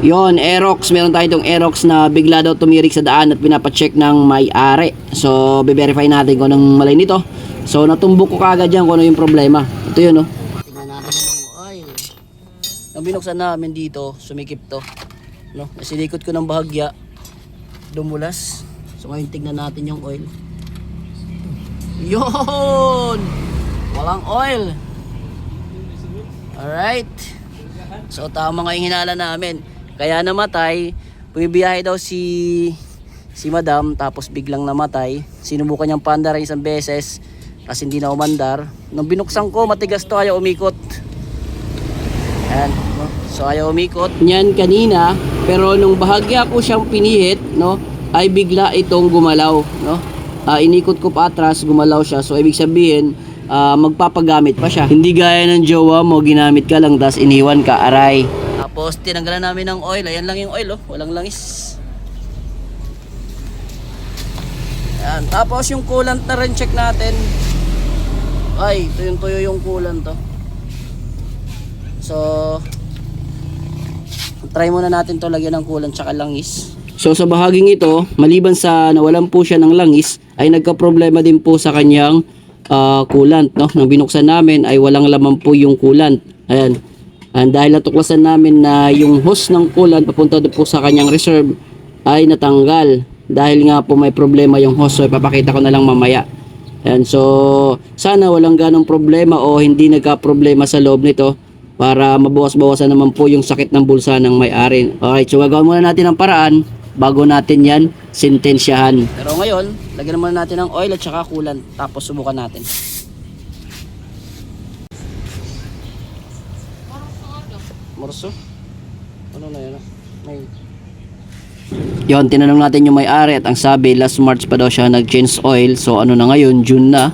Yon, Aerox. Meron tayo itong Aerox na bigla daw tumirik sa daan at pinapacheck ng may-ari. So, be-verify natin kung anong malay nito. So, natumbok ko kagad dyan kung ano yung problema. Ito yun, no? Tingnan natin yung oil. Nang binuksan namin dito, sumikip to. No? Nasilikot ko ng bahagya. Dumulas. So, ngayon tignan natin yung oil. Yon! Walang oil. Alright. So, tama nga yung hinala namin. Kaya namatay, bumibiyahe daw si madam, tapos biglang namatay. Sinubukan niyang paandarin isang beses, kasi hindi na umandar. Nung binuksan ko, matigas to, ayaw umikot. Ayan, no? So ayaw umikot. Yan kanina, pero nung bahagya po siyang pinihit, no, ay bigla itong gumalaw, no? Inikot ko pa atras, gumalaw siya. So ibig sabihin, magpapagamit pa siya. Hindi gaya ng jowa mo, ginamit ka lang, tas iniwan ka, aray. Tapos tinanggalan namin ng oil. Ayan lang yung oil, oh. Walang langis. Ayan. Tapos yung coolant na rin check natin. Ay, tuyo yung coolant to. So try muna natin to lagyan ng coolant tsaka langis. So sa bahaging ito, maliban sa nawalan po siya ng langis, ay nagka-problema din po sa kanyang coolant, no? Nang binuksan namin ay walang laman po yung coolant. Ayan. And dahil natuklasan namin na yung hose ng coolant papunta po sa kanyang reserve ay natanggal. Dahil nga po may problema yung hose. So ipapakita ko na lang mamaya. And so sana walang ganong problema o hindi nagka-problema sa loob nito para mabawas-bawasan naman po yung sakit ng bulsa ng may-ari. Alright, so gagawin muna natin ang paraan bago natin yan sintensyahan. Pero ngayon, lagyan muna natin ng oil at saka coolant. Tapos subukan natin. Morso? Ano na yan? May... Yon, tinanong natin yung may-ari at ang sabi last March pa daw siya nag-change oil. So ano na ngayon, June na.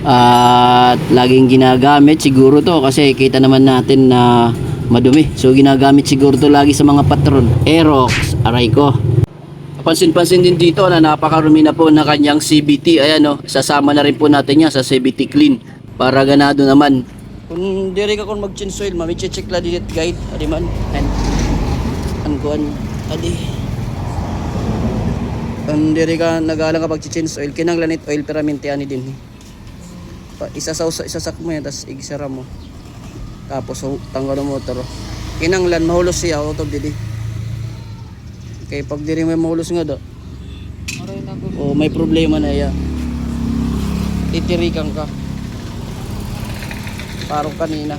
At laging ginagamit siguro to kasi kita naman natin na madumi. So ginagamit siguro to lagi sa mga patron. Aerox, aray ko. Pansin-pansin din dito na napakarumi na po na kanyang CVT. Ayan, oh, sasama na rin po natin yan sa CVT clean para ganado naman. Kung diri ka kung mag-change oil, mami-check la dit guide, adi man. And kuan, adi. Kung diri ka nagalang kapag change oil, kinanglanit oil peramente ani din. Isasak mo yan, tapos igisara mo. Tapos tanggal mo motor. Kinanglan mahulos siya out of didi. Kaya pag diri may mahulos nga do. O may problema na iya. Titirikan ka. Parang kanina.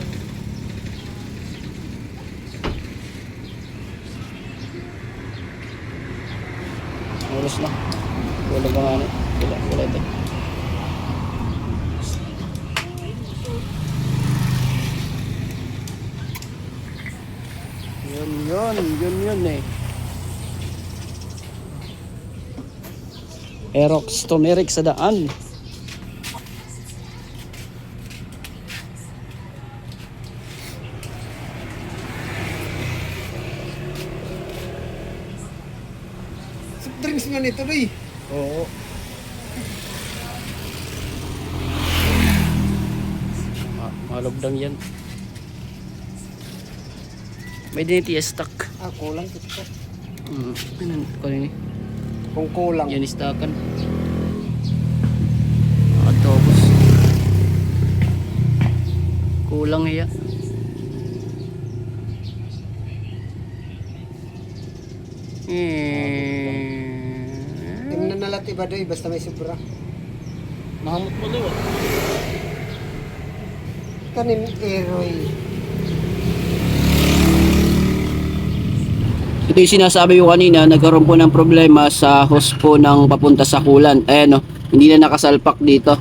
Ulos na. Wala ba nga na? Wala ito. Yun eh. Aerox tumirik sa daan. Drinks man ito, bay. Oo. Malugdang yan. May dinitiya stock. Kulang ito. Kung ini? Kung kulang. Yan istakan. Atobos. Kulang iya. Tingnan na lati ba doy, basta may sobra. Mahamot mo liwa. Kanin eroy. Ito yung sinasabi ko kanina, nagkaroon po ng problema sa hose po ng papunta sa coolant. Ayan, no, hindi na nakasalpak dito.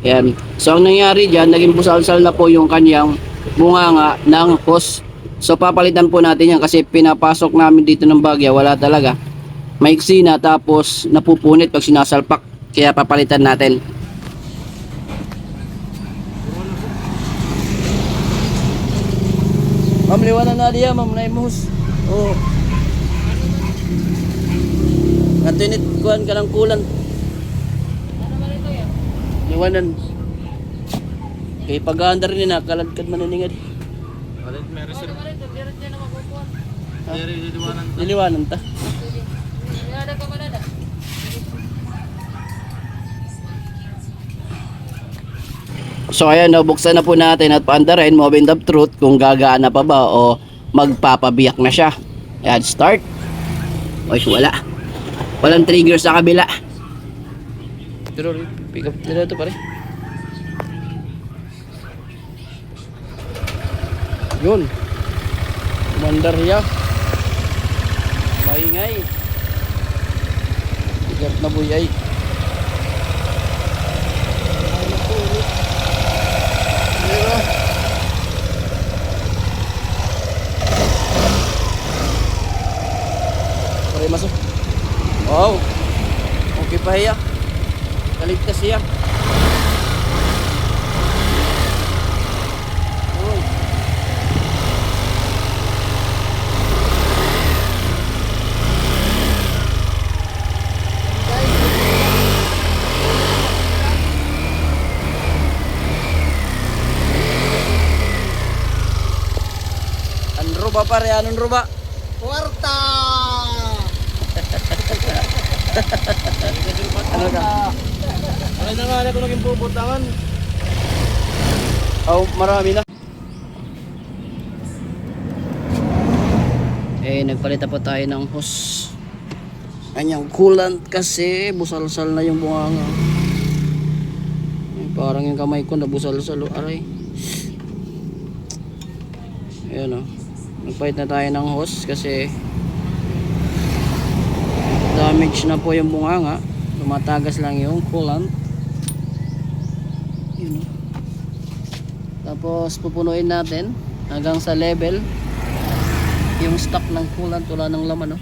Ayan. So ang nangyari dyan, naging busalsal na po yung kanyang bunganga ng hose. So papalitan po natin yan kasi pinapasok namin dito ng bagya, wala talaga. Maiksi na tapos napupunit pag sinasalpak. Kaya papalitan natin. Ma'am, liwanan na diya, ma'am, na imus. Oo. Natinit kuhan ka ng kulan. Ano ba ito yan? Liwanan. Kaya pag-aandar nila, kaladkad mananingad. Ano ba ito? Diyan na makukuha. Liliwanan ta. Nada ka manada. So ayan, nabuksan na po natin at paanda rin, moment of truth, kung gagana pa ba o magpapabiyak na siya. Ayan, start. Oy, wala. Walang trigger sa kabila. Pero pick up nila ito pare. Yun. Mandar ya. Maingay. Bigat na buyay. Pare masuk. Wow. Okay pa hiya. Kaligtas siya. Oh. Anong ruba pare? Anong ruba? Kwarta! Ano ka? Ay na nga ako naging pupuntahan. Oh, marami na. Eh, nagpalit po tayo ng hose. Kanyang coolant kasi busal-sal na yung bunganga. Eh, parang yung kamay ko nabusal-sal. Aray. Ayan o. Nagpalit na tayo ng hose kasi damage na po yung bunganga. Tumatagas lang yung coolant. Yun. Tapos pupunuin natin hanggang sa level yung stock ng coolant. Wala ng laman, no?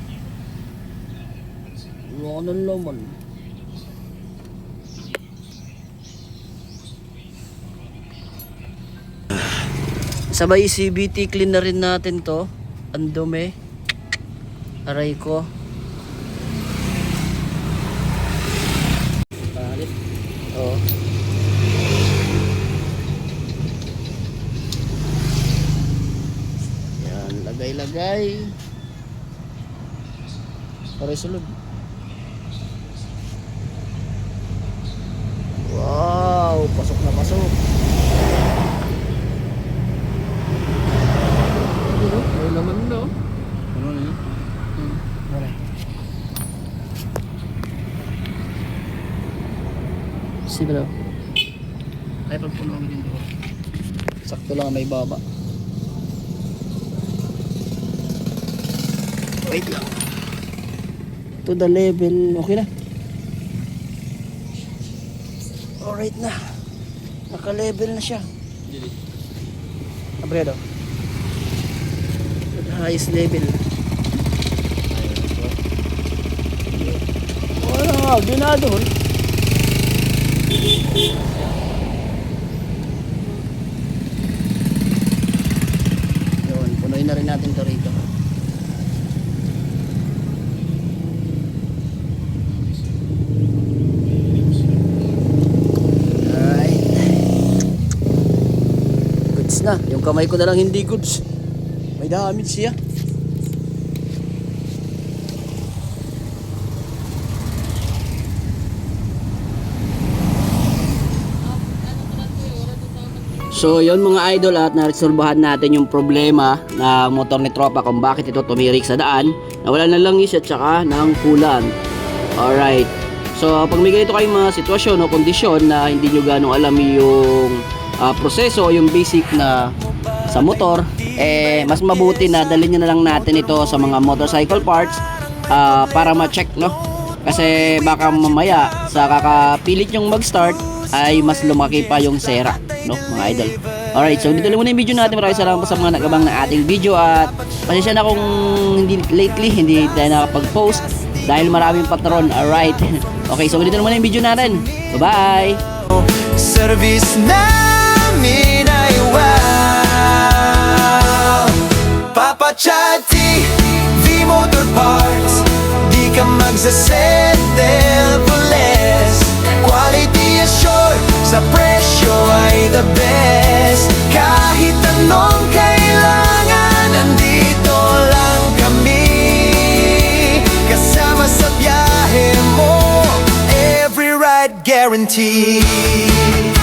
Wala ng laman. Sabay CVT clean na rin natin to. Ang dumi. Aray ko. Palit. Oo. Yan, lagay-lagay. Aray sulod. Wow, pasok na pasok. Ay naman no. Ano na yun? Aray. Sige daw. Ay, pagpuno din ko. Sakto lang may baba. Wait lang. To the level. Okay na. Alright na. Naka-level na siya. Abre daw. To the highest level. Wala, ginadol. Yun, punuin na rin natin to rito. Alright. Goods na. Yung kamay ko na lang hindi goods. May damage siya. So yun mga idol, at naresolbahan natin yung problema ng motor ni Tropa kung bakit ito tumirik sa daan. Nawala ng langis at saka ng coolant. Alright. So pag may ganito kayong mga sitwasyon o kondisyon na hindi nyo ganong alam yung proseso o yung basic na sa motor, eh mas mabuti na dalhin nyo na lang natin ito sa mga motorcycle parts para ma-check, no? Kasi baka mamaya sa kakapilit yung mag-start ay mas lumaki pa yung sera, no mga idol. Alright, so dito lang muna yung video natin. Maraming salamat sa mga nagabang ng ating video, at pasensya na kung hindi tayo nakapag-post dahil maraming patron. Alright. Okay, so dito lang muna yung video natin. Bye-bye! Service namin ay wow. Papa Chati, V-Motor Parts. Di ka magsasettle for less. Quality assured, sa presyo ay the best. Kahit anong kailangan, nandito lang kami. guarantee.